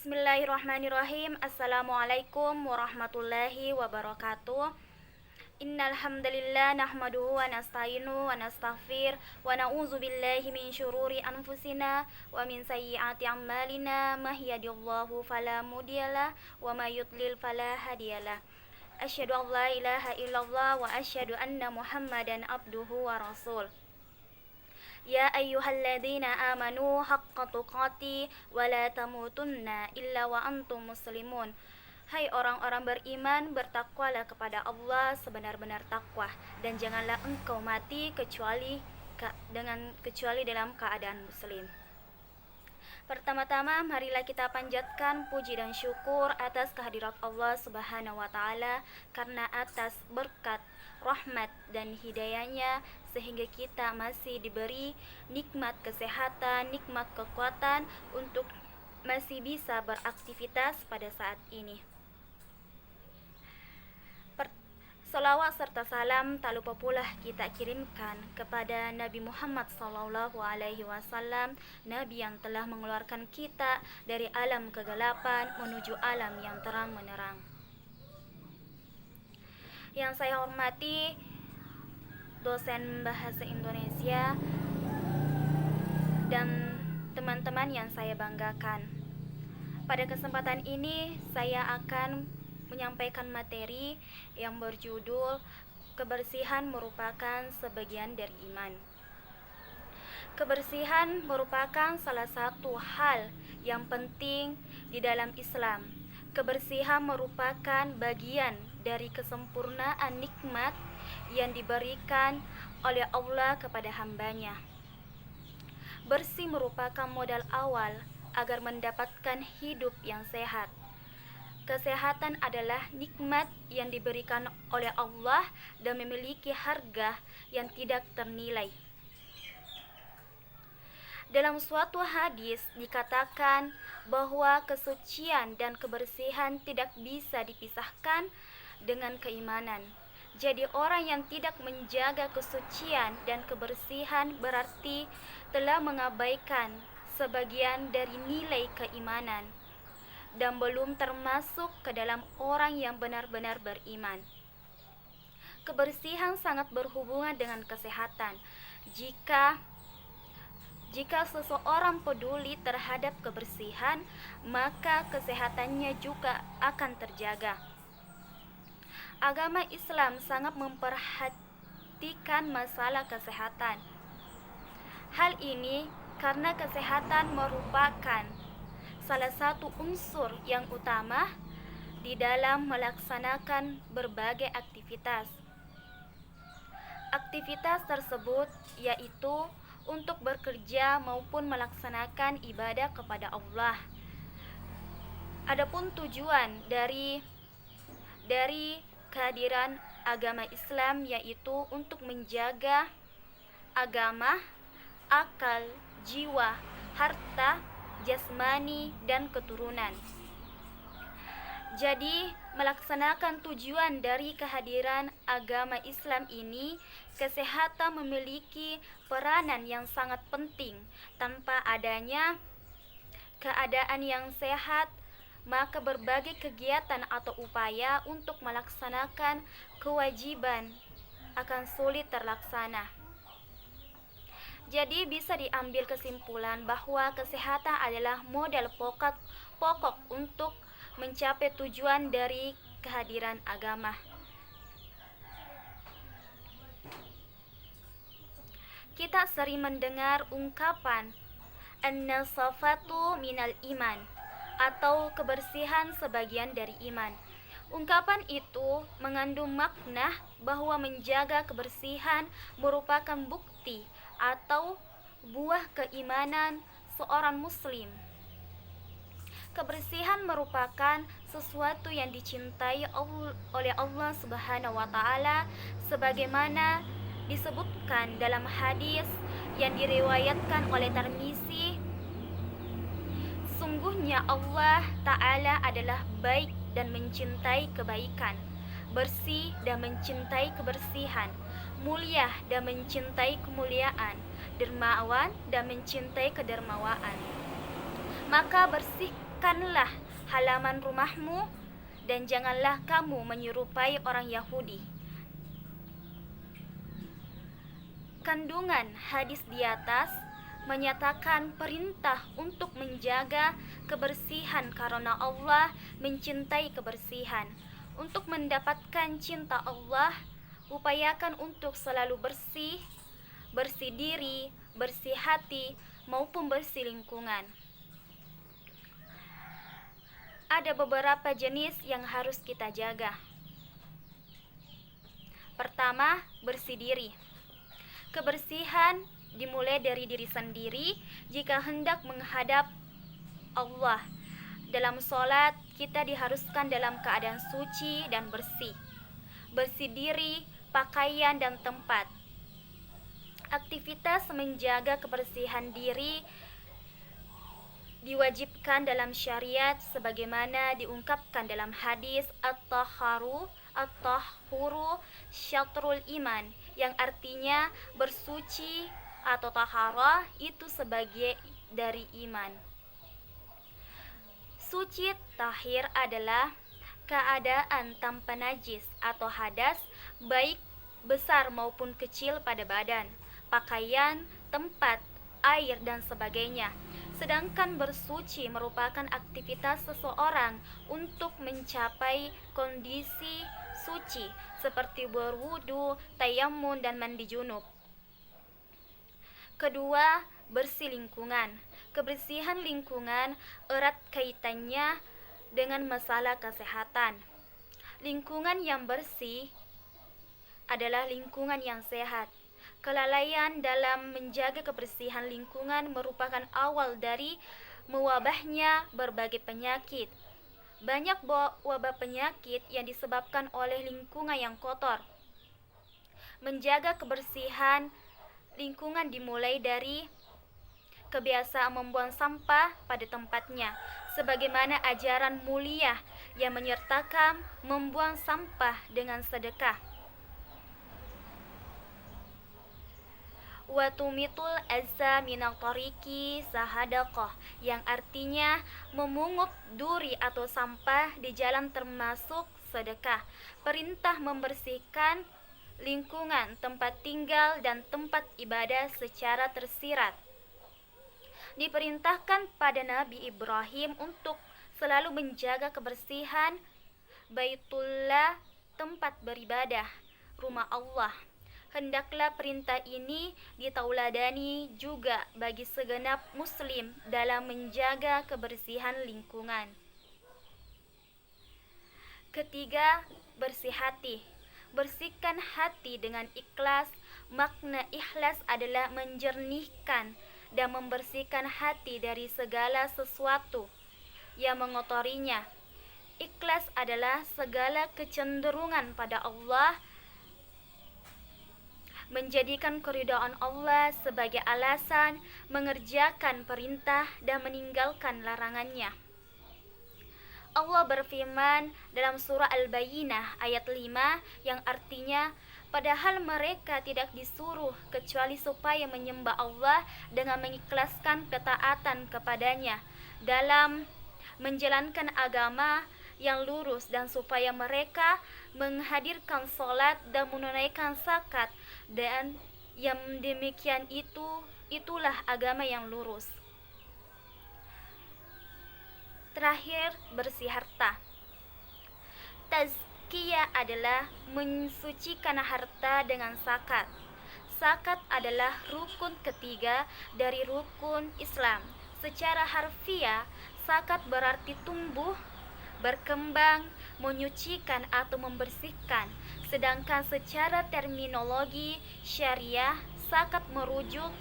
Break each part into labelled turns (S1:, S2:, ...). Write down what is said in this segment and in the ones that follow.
S1: Bismillahirrahmanirrahim. Assalamualaikum warahmatullahi wabarakatuh. Innal hamdalillah nahmaduhu wa nasta'inu wa nastaghfir wa na'udzu billahi min syururi anfusina wa min sayyiati a'malina may yahdihillahu fala mudhillalah wa may yudlil fala hadiyalah. Asyhadu an la ilaha illallah wa asyhadu anna Muhammadan abduhu wa rasul. Ya ayyuhalladzina amanu haqqa tuqati wa la tamutunna illa wa antum muslimun. Hai orang-orang beriman, bertakwalah kepada Allah sebenar-benar takwa dan janganlah engkau mati kecuali dalam keadaan muslim. Pertama-tama marilah kita panjatkan puji dan syukur atas kehadirat Allah Subhanahu wa taala karena atas berkat, rahmat dan hidayahnya sehingga kita masih diberi nikmat kesehatan, nikmat kekuatan untuk masih bisa beraktivitas pada saat ini. Salawat serta salam tak lupa pula kita kirimkan kepada Nabi Muhammad SAW, Nabi yang telah mengeluarkan kita dari alam kegelapan menuju alam yang terang menerang. Yang saya hormati dosen bahasa Indonesia dan teman-teman yang saya banggakan. Pada kesempatan ini saya akan menyampaikan materi yang berjudul kebersihan merupakan sebagian dari iman. Kebersihan merupakan salah satu hal yang penting di dalam Islam. Kebersihan merupakan bagian dari kesempurnaan nikmat yang diberikan oleh Allah kepada hambanya. Bersih merupakan modal awal agar mendapatkan hidup yang sehat. Kesehatan adalah nikmat yang diberikan oleh Allah dan memiliki harga yang tidak ternilai. Dalam suatu hadis dikatakan bahwa kesucian dan kebersihan tidak bisa dipisahkan dengan keimanan. Jadi orang yang tidak menjaga kesucian dan kebersihan berarti telah mengabaikan sebagian dari nilai keimanan dan belum termasuk ke dalam orang yang benar-benar beriman. Kebersihan sangat berhubungan dengan kesehatan. Jika seseorang peduli terhadap kebersihan, maka kesehatannya juga akan terjaga. Agama Islam sangat memperhatikan masalah kesehatan. Hal ini karena kesehatan merupakan salah satu unsur yang utama di dalam melaksanakan berbagai aktivitas. Aktivitas tersebut yaitu untuk bekerja maupun melaksanakan ibadah kepada Allah. Adapun tujuan dari kehadiran agama Islam yaitu untuk menjaga agama, akal, jiwa, harta, jasmani dan keturunan. Jadi, melaksanakan tujuan dari kehadiran agama Islam ini, kesehatan memiliki peranan yang sangat penting. Tanpa adanya keadaan yang sehat, maka berbagai kegiatan atau upaya untuk melaksanakan kewajiban akan sulit terlaksana. Jadi bisa diambil kesimpulan bahwa kesehatan adalah modal pokok untuk mencapai tujuan dari kehadiran agama. Kita sering mendengar ungkapan an-nasafatu minal iman atau kebersihan sebagian dari iman. Ungkapan itu mengandung makna bahwa menjaga kebersihan merupakan bukti atau buah keimanan seorang muslim. Kebersihan merupakan sesuatu yang dicintai oleh Allah Subhanahu wa taala sebagaimana disebutkan dalam hadis yang diriwayatkan oleh Tirmizi. Sungguhnya Allah Ta'ala adalah baik dan mencintai kebaikan, bersih dan mencintai kebersihan, mulia dan mencintai kemuliaan, dermawan dan mencintai kedermawaan. Maka bersihkanlah halaman rumahmu dan janganlah kamu menyerupai orang Yahudi. Kandungan hadis di atas menyatakan perintah untuk menjaga kebersihan karena Allah mencintai kebersihan. Untuk mendapatkan cinta Allah, upayakan untuk selalu bersih, bersih diri, bersih hati, maupun bersih lingkungan. Ada beberapa jenis yang harus kita jaga. Pertama, bersih diri. Kebersihan dimulai dari diri sendiri jika hendak menghadap Allah. Dalam sholat, kita diharuskan dalam keadaan suci dan bersih. Bersih diri, pakaian, dan tempat. Aktivitas menjaga kebersihan diri diwajibkan dalam syariat sebagaimana diungkapkan dalam hadis at-tahuru syatrul iman, yang artinya bersuci atau tahara itu sebagai dari iman. Suci tahir adalah keadaan tanpa najis atau hadas, baik besar maupun kecil pada badan, pakaian, tempat, air, dan sebagainya. Sedangkan bersuci merupakan aktivitas seseorang untuk mencapai kondisi suci seperti berwudu, tayammum, dan mandi junub. Kedua, bersih lingkungan. Kebersihan lingkungan erat kaitannya dengan masalah kesehatan. Lingkungan yang bersih adalah lingkungan yang sehat. Kelalaian dalam menjaga kebersihan lingkungan merupakan awal dari mewabahnya berbagai penyakit. Banyak wabah penyakit yang disebabkan oleh lingkungan yang kotor. Menjaga kebersihan lingkungan dimulai dari kebiasaan membuang sampah pada tempatnya, sebagaimana ajaran mulia yang menyertakan membuang sampah dengan sedekah. Wa tumitul azza minal tariqi sahadaqah, yang artinya memungut duri atau sampah di jalan termasuk sedekah. Perintah membersihkan lingkungan tempat tinggal dan tempat ibadah secara tersirat diperintahkan pada Nabi Ibrahim untuk selalu menjaga kebersihan Baitullah, tempat beribadah, rumah Allah. Hendaklah perintah ini ditauladani juga bagi segenap muslim dalam menjaga kebersihan lingkungan. Ketiga, bersih hati. Bersihkan hati dengan ikhlas. Makna ikhlas adalah menjernihkan dan membersihkan hati dari segala sesuatu yang mengotorinya. Ikhlas adalah segala kecenderungan pada Allah, menjadikan keridhaan Allah sebagai alasan mengerjakan perintah dan meninggalkan larangannya. Allah berfirman dalam surah Al-Bayyinah ayat 5 yang artinya, padahal mereka tidak disuruh kecuali supaya menyembah Allah dengan mengikhlaskan ketaatan kepadanya dalam menjalankan agama yang lurus, dan supaya mereka menghadirkan sholat dan menunaikan zakat, dan yang demikian itulah agama yang lurus. Terakhir, bersih harta. Tazkiyah adalah mensucikan harta dengan zakat. Zakat adalah rukun ketiga dari rukun Islam. Secara harfiah, zakat berarti tumbuh, berkembang, menyucikan atau membersihkan. Sedangkan secara terminologi syariah, zakat merujuk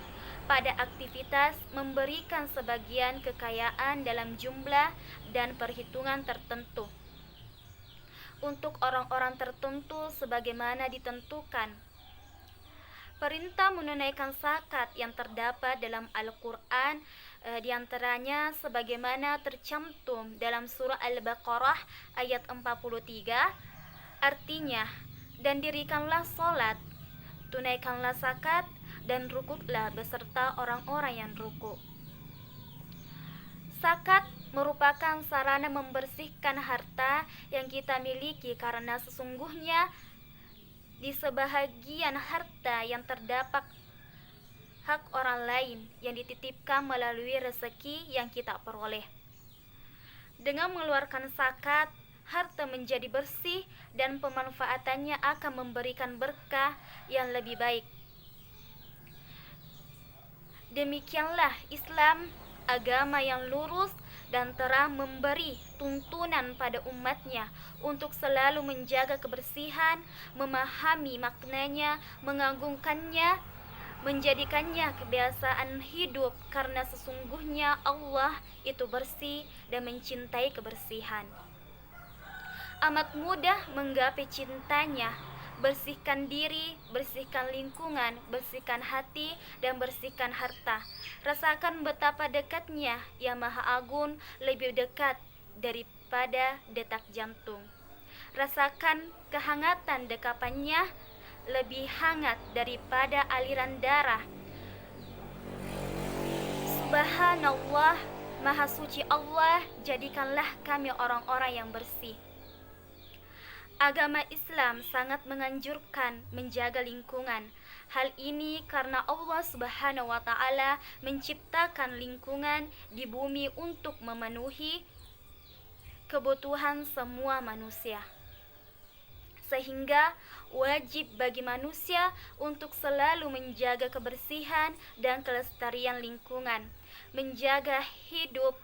S1: pada aktivitas memberikan sebagian kekayaan dalam jumlah dan perhitungan tertentu untuk orang-orang tertentu sebagaimana ditentukan. Perintah menunaikan zakat yang terdapat dalam Al-Quran diantaranya sebagaimana tercantum dalam surah Al-Baqarah ayat 43, artinya, dan dirikanlah sholat, tunaikanlah zakat, dan rukuklah beserta orang-orang yang rukuk. Zakat merupakan merupakan sarana membersihkan harta yang kita miliki, karena sesungguhnya di sebahagian harta yang terdapat hak orang lain yang dititipkan melalui rezeki yang kita peroleh. Dengan mengeluarkan zakat, harta menjadi bersih dan pemanfaatannya akan memberikan berkah yang lebih baik. Demikianlah Islam, agama yang lurus dan terang, memberi tuntunan pada umatnya untuk selalu menjaga kebersihan, memahami maknanya, mengagungkannya, menjadikannya kebiasaan hidup, karena sesungguhnya Allah itu bersih dan mencintai kebersihan. Amat mudah menggapai cintanya. Bersihkan diri, bersihkan lingkungan, bersihkan hati, dan bersihkan harta. Rasakan betapa dekatnya Yang Maha Agung, lebih dekat daripada detak jantung. Rasakan kehangatan dekapannya, lebih hangat daripada aliran darah. Subhanallah, Maha Suci Allah, jadikanlah kami orang-orang yang bersih. Agama Islam sangat menganjurkan menjaga lingkungan. Hal ini karena Allah Subhanahu wa Ta'ala menciptakan lingkungan di bumi untuk memenuhi kebutuhan semua manusia, sehingga wajib bagi manusia untuk selalu menjaga kebersihan dan kelestarian lingkungan. Menjaga hidup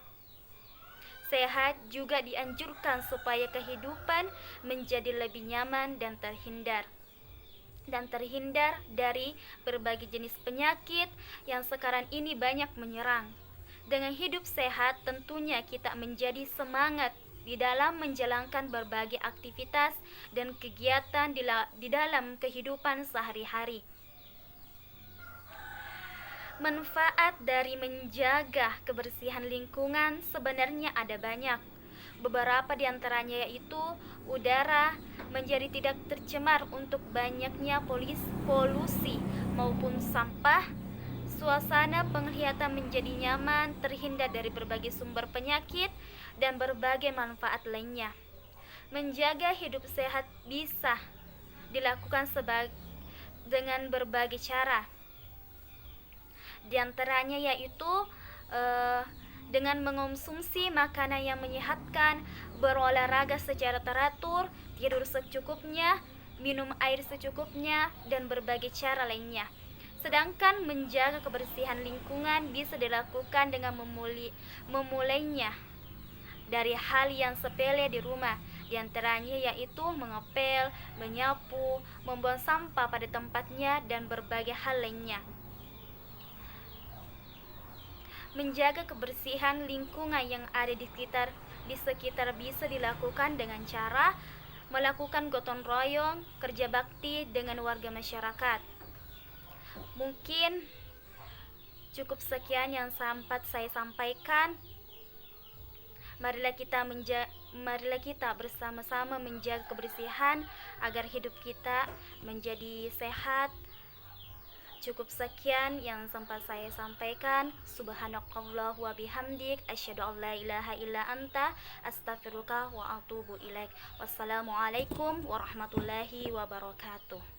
S1: sehat juga dianjurkan supaya kehidupan menjadi lebih nyaman dan terhindar dari berbagai jenis penyakit yang sekarang ini banyak menyerang. Dengan hidup sehat, tentunya kita menjadi semangat di dalam menjalankan berbagai aktivitas dan kegiatan di dalam kehidupan sehari-hari. Manfaat dari menjaga kebersihan lingkungan sebenarnya ada banyak. Beberapa di antaranya yaitu udara menjadi tidak tercemar untuk banyaknya polusi maupun sampah. Suasana penglihatan menjadi nyaman, terhindar dari berbagai sumber penyakit dan berbagai manfaat lainnya. Menjaga hidup sehat bisa dilakukan dengan berbagai cara. Di antaranya yaitu dengan mengonsumsi makanan yang menyehatkan, berolahraga secara teratur, tidur secukupnya, minum air secukupnya, dan berbagai cara lainnya. Sedangkan menjaga kebersihan lingkungan bisa dilakukan dengan memulainya dari hal yang sepele di rumah. Di antaranya yaitu mengepel, menyapu, membuang sampah pada tempatnya, dan berbagai hal lainnya. Menjaga kebersihan lingkungan yang ada di sekitar bisa dilakukan dengan cara melakukan gotong royong, kerja bakti dengan warga masyarakat. Mungkin cukup sekian yang sempat saya sampaikan. Marilah kita bersama-sama menjaga kebersihan agar hidup kita menjadi sehat. Cukup sekian yang sempat saya sampaikan. Subhanakallah wa bihamdik, asyhadu an la ilaha illa anta, astaghfiruka wa atubu ilaik. Wassalamualaikum warahmatullahi wabarakatuh.